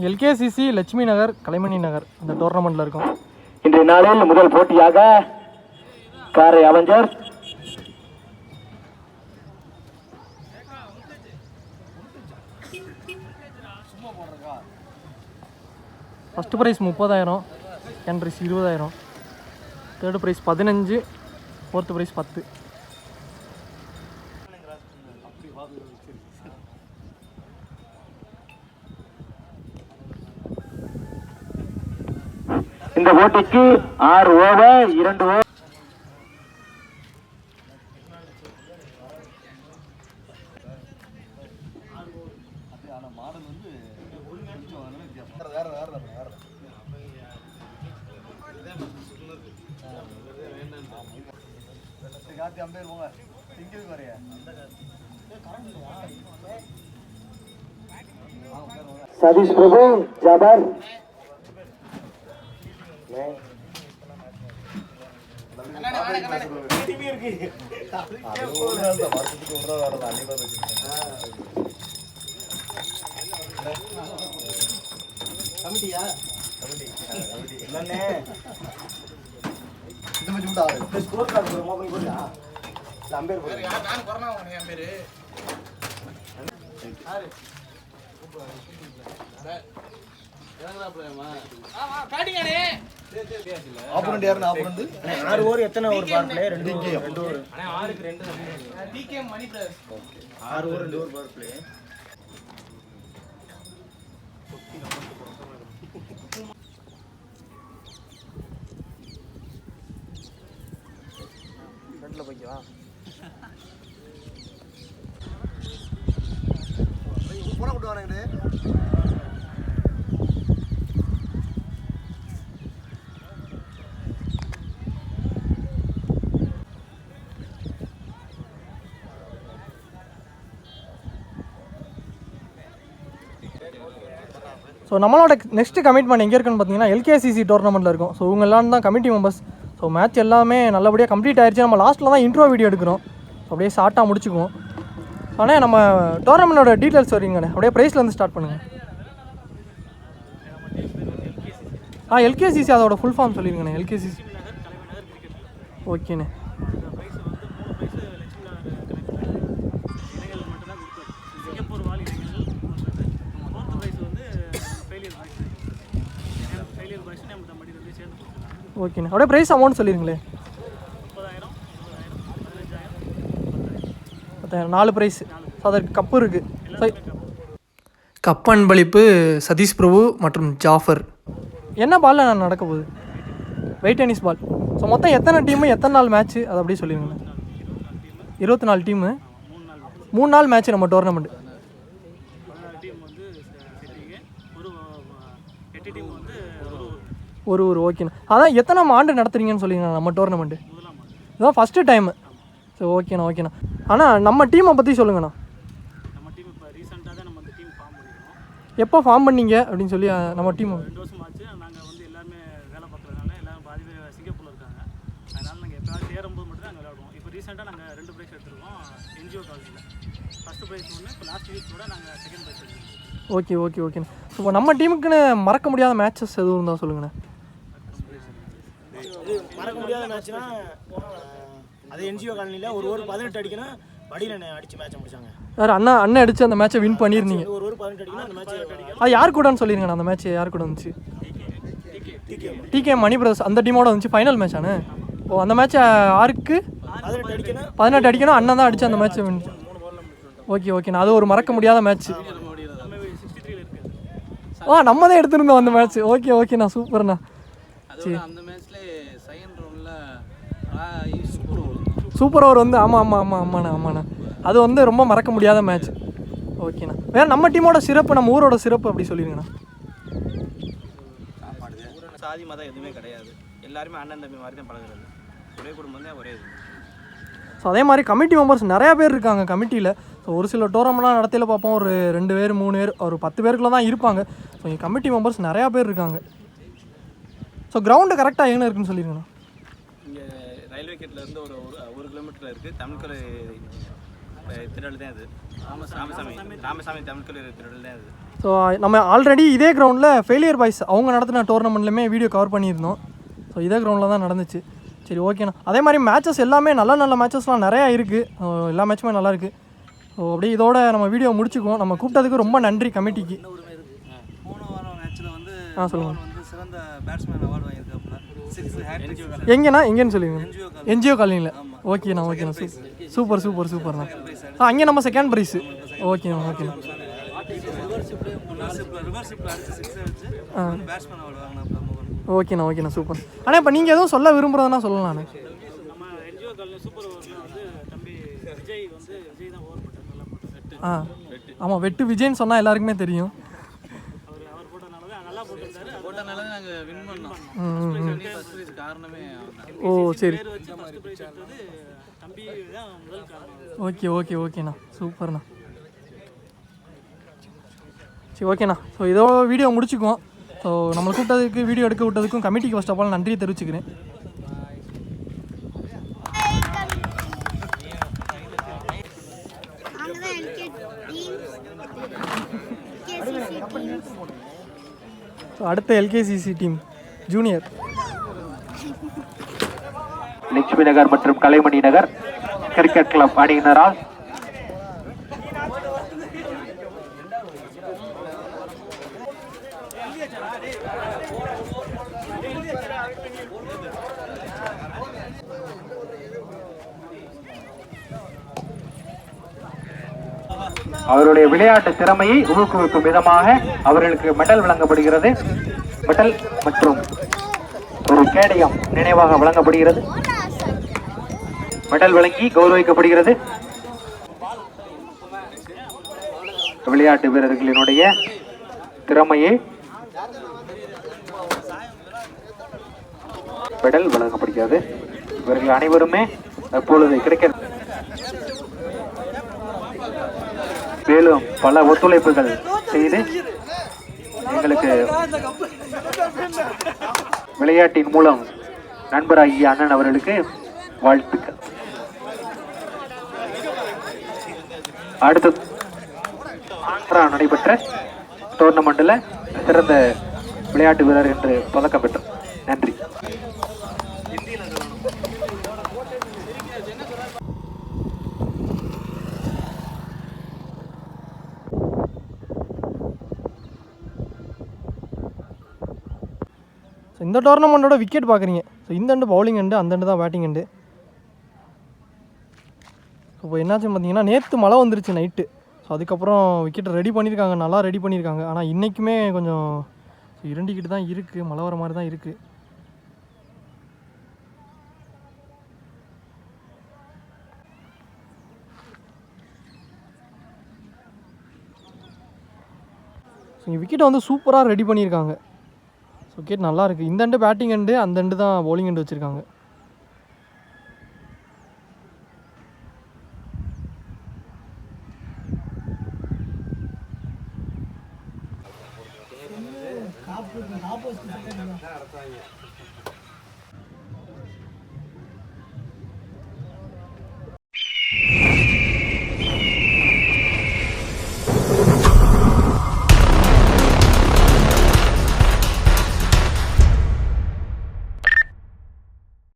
எல்கேசிசி லட்சுமி நகர் கலைமணி நகர் அந்த டோர்னமெண்ட்டில் இருக்கும். இன்றைய நாளில் முதல் போட்டியாக காரை avenger first prize 30,000, second prize 20,000, third prize 15, fourth prize 10. இந்த போட்டிக்கு 6 ஓவர் 2 ஓவர். சதீஷ் பிரபு ஜாபர் எத்தனை ஓவர் பார்க்கல? 2 ஓவர். 6க்கு 2 DK Mani plus 6 over 2 over power play. ஃப்ரண்ட்ல போய்க்கவா? போன கூட்டு வானே. ஸோ நம்மளோட நெக்ஸ்ட்டு கமிட்மெண்ட் எங்கே இருக்குன்னு பார்த்தீங்கன்னா எல்கேசிசி டோர்னமெண்ட்டில் இருக்கும். ஸோ இவங்க எல்லாம் தான் கமிட்டி மெம்பர்ஸ். ஸோ மேட்ச் எல்லாமே நல்லபடியாக கம்ப்ளீட் ஆயிடுச்சு. நம்ம லாஸ்ட்டில் தான் இன்ட்ரோ வீடியோ எடுக்கிறோம். அப்படியே ஷார்ட்டாக முடிச்சுக்குவோம். ஆனால் நம்ம டோர்னமெண்ட்டோட டீட்டெயில்ஸ் வரீங்கண்ணே, அப்படியே ப்ரைஸ்லேருந்து ஸ்டார்ட் பண்ணுங்கள். எல்கேசிசி அதோட ஃபுல் ஃபார்ம் சொல்லிடுங்கண்ணே. எல்கேசிசி ஓகேண்ணே. ஓகேண்ணே, அப்படியே ப்ரைஸ் அமௌண்ட் சொல்லிடுங்களே. 4 ப்ரைஸ். ஸோ அதற்கு கப்பு இருக்குது. கப் அன்பளிப்பு சதீஷ் பிரபு மற்றும் ஜாஃபர். என்ன பாலில் நான் நடக்க போகுது? Wait tennis ball. ஸோ மொத்தம் எத்தனை டீமு, எத்தனை நாள் மேட்ச்சு, அதை அப்படியே சொல்லிடுங்கண்ணே. 24 டீமு, 3 நாள் மேட்ச்சு நம்ம டோர்னமெண்ட்டு. ஒரு ஓகேண்ணா. அதான் எத்தனை ஆண்டு நடத்துறீங்கன்னு சொல்லிங்கண்ணா நம்ம டோர்னமெண்ட்டு? இதுதான் ஃபஸ்ட்டு டைமு. ஸோ ஓகேண்ணா. ஆனால் நம்ம டீமை பற்றி சொல்லுங்கண்ணா. நம்ம டீம் இப்போ ரீசெண்டாக தான் நம்ம டீம் ஃபார்ம் பண்ணிக்கிறோம். எப்போ ஃபார்ம் பண்ணீங்க அப்படின்னு சொல்லி நம்ம டீம் 2 வருஷம் ஆச்சு. நாங்கள் எல்லாருமே வேலை பார்க்குறதுனால எல்லாரும் பாதி பேர் சிங்கப்பூரில் இருக்காங்க. அதனால் நாங்கள் எப்போயாவது சேரும்போது மட்டும் தான் நாங்கள் விளையாடுவோம். இப்போ ரீசெண்டாக நாங்கள் 2 ப்ரைஸ் எடுத்துருக்கோம் என்ஜிஓ காலேஜில். ஃபஸ்ட்டு ப்ரைஸ் ஒன்று, இப்போ லாஸ்ட் வீக் கூட நாங்கள் செகண்ட் ப்ரைஸ் எடுத்துருக்கோம். ஓகேண்ணா. இப்போ நம்ம டீமுக்குன்னு மறக்க முடியாத மேட்சஸ் எதுவும் இருந்தால் சொல்லுங்கண்ணே. மறக்க முடியாத மேட்ச்னா அது என்ஜிஓ காலனியில் ஒரு ஓவர் 18 அடிக்கணும். வடியில் அடிச்சு மேட்சை முடிச்சாங்க. வேறு அண்ணன் அடித்து அந்த மேட்சை வின் பண்ணியிருந்தீங்க. ஒரு ஓவர் 18 அடிக்கணும். அந்த மேட்ச் அடிக்கணும். அது யார் கூடன்னு சொல்லிடுங்கண்ணா. அந்த மேட்ச் யார் கூட வந்துச்சு? டிகே மணி பிரதர்ஸ் அந்த டீமோட வந்துச்சு. Final match ஆனு. ஓ, அந்த மேட்ச் 6க்கு 18 அடிக்கணும். அண்ணன் தான் அடித்து அந்த மேட்ச்சை வின். ஓகேண்ணா. அது ஒரு மறக்க முடியாத மேட்ச். நம்ம தான் எடுத்துருந்தோம் அந்த மேட்ச். ஓகேண்ணா, சூப்பர்ண்ணா. சரி, சூப்பர் ஓவர் வந்து ஆமாண்ணா. அது வந்து ரொம்ப மறக்க முடியாத மேட்ச். ஓகேண்ணா. வேறு நம்ம டீமோட சிறப்பு, நம்ம ஊரோட சிறப்பு அப்படி சொல்லிடுங்கண்ணா. சாதி மதம் எதுவுமே கிடையாது. எல்லாருமே அண்ணன் தம்பி மாதிரி தான் பழகுறது. ஒரே குடும்பம் தான், ஒரே இது. ஸோ அதே மாதிரி கமிட்டி மெம்பர்ஸ் நிறையா பேர் இருக்காங்க கமிட்டியில். ஸோ ஒரு சில டோர்னமெண்ட்லாம் நடத்தையில் பார்ப்போம் ஒரு 2 பேர் 3 பேர் ஒரு 10 பேருக்குள்ள தான் இருப்பாங்க. ஸோ இங்கே கமிட்டி மெம்பர்ஸ் நிறையா பேர் இருக்காங்க. ஸோ கிரவுண்டு கரெக்டாக எங்கே இருக்குன்னு சொல்லிடுங்கண்ணா. இங்கே ரயில்வே கேட்லேருந்து ஒரு 1 கிலோமீட்டரில் இருக்குது. தமிழ்கரை திடல் தான் அது. ராமசாமி தமிழ் கல்லூரி திடல் தான் அது. ஸோ நம்ம ஆல்ரெடி இதே கிரவுண்டில் ஃபெயிலியர் பாய்ஸ் அவங்க நடத்தின டோர்னமெண்ட்லையுமே வீடியோ கவர் பண்ணியிருந்தோம். ஸோ இதே கிரவுண்டில் தான் நடந்துச்சு. சரி ஓகேண்ணா. அதே மாதிரி மேட்சஸ் எல்லாமே நல்ல மேட்சஸ்லாம் நிறையா இருக்குது. எல்லா மேட்சுமே நல்லா இருக்குது. ஸோ அப்படியே இதோட நம்ம வீடியோ முடிச்சுக்குவோம். நம்ம கூப்பிட்டதுக்கு ரொம்ப நன்றி கமிட்டிக்கு. போன வாரம் மேட்ச்சில் வந்து சொல்லுங்கள். வந்து சிறந்த பேட்ஸ்மேன் அவார்டு வாங்கியிருக்காப்புல. 6 ஹேட்ரிக். எங்கேண்ணா எங்கேன்னு சொல்லுங்க. என்ஜிஓ காலனியில். ஓகேண்ணா சூப்பர்ண்ணா. அங்கே நம்ம செகண்ட் ப்ரைஸு. ஓகேண்ணா. ரிவர்ஷிப்பில் அடிச்சு 6 அடிச்சு பேட்ஸ்மேன் அவார்டு வாங்கினாப்புல. ஓகேண்ணா சூப்பர். ஆனால் இப்போ நீங்கள் எதுவும் சொல்ல விரும்புகிறதுனா சொல்லலாம். நம்ம என்ஜிஓ காலில் சூப்பர் ஓவரில் வந்து தம்பி விஜய் தான் ஓவர் போட்டார், நல்லா போட்டார். ஆமாம், வெட்டு விஜய்ன்னு சொன்னால் எல்லாருக்குமே தெரியும். அவர் போட்டனால தான் நல்லா போட்டனால தான் நாங்கள் வின் பண்ணோம். ஃபர்ஸ்ட் ப்ரைஸ் காரணமே ஓ சரி. பேர் வச்சு ஃபஸ்ட்டு ப்ரைஸ் எடுத்தது தம்பி தான் முதல் காரணம். ஓகேண்ணா சூப்பர்ண்ணா. சரி ஓகேண்ணா. ஸோ இதோ வீடியோ முடிச்சுக்குவோம். ஸோ நம்மளை கூப்பிட்டதுக்கு வீடியோ எடுக்க விட்டதுக்கும் கமிட்டிக்கு ஃபர்ஸ்ட் ஆஃப் ஆல் நன்றியை தெரிவிச்சுக்கிறேன். ஸோ அடுத்த எல்கேசிசி டீம் ஜூனியர் லட்சுமி நகர் மற்றும் கலைமணி நகர் கிரிக்கெட் கிளப் அணியினரால் அவருடைய விளையாட்டு திறமையை ஊக்குவிக்கும் விதமாக அவர்களுக்கு மெடல் வழங்கப்படுகிறது. மெடல் மற்றும் ஒரு கேடயம் நினைவாக வழங்கப்படுகிறது. மெடல் வழங்கி கௌரவிக்கப்படுகிறது. விளையாட்டு வீரர்களினுடைய திறமையை மெடல் வழங்கப்படுகிறது. இவர்கள் அனைவருமே அப்பொழுது கிரிக்கெட் மேலும் பல ஒத்துழைப்புகள் செய்து எங்களுக்கு விளையாட்டின் மூலம் நண்பராகிய அண்ணன் அவர்களுக்கு வாழ்த்துக்கள். அடுத்து நடைபெற்ற டோர்னமெண்ட்ல சிறந்த விளையாட்டு வீரர் என்று பதக்கம் பெற்றார். நன்றி. ஸோ இந்த டோர்னமெண்ட்டோட விக்கெட் பார்க்குறீங்க. ஸோ இந்த அண்டு பவுலிங் அண்டு, அந்த அண்டு தான் பேட்டிங் அண்டு. ஸோ இப்போ என்னாச்சுன்னு பார்த்தீங்கன்னா நேற்று மழை வந்துருச்சு நைட்டு. ஸோ அதுக்கப்புறம் விக்கெட்டை ரெடி பண்ணியிருக்காங்க, நல்லா ரெடி பண்ணியிருக்காங்க. ஆனால் இன்றைக்குமே கொஞ்சம் இருண்டிக்கிட்டு தான் இருக்குது, மழை வர மாதிரி தான் இருக்குது. ஸோ இங்கே விக்கெட்டை வந்து சூப்பராக ரெடி பண்ணியிருக்காங்க. விக்கெட் நல்லா இருக்குது. இந்த அண்டு பேட்டிங் அண்டு, அந்த அண்டு தான் பவுலிங் அண்டு வச்சுருக்காங்க.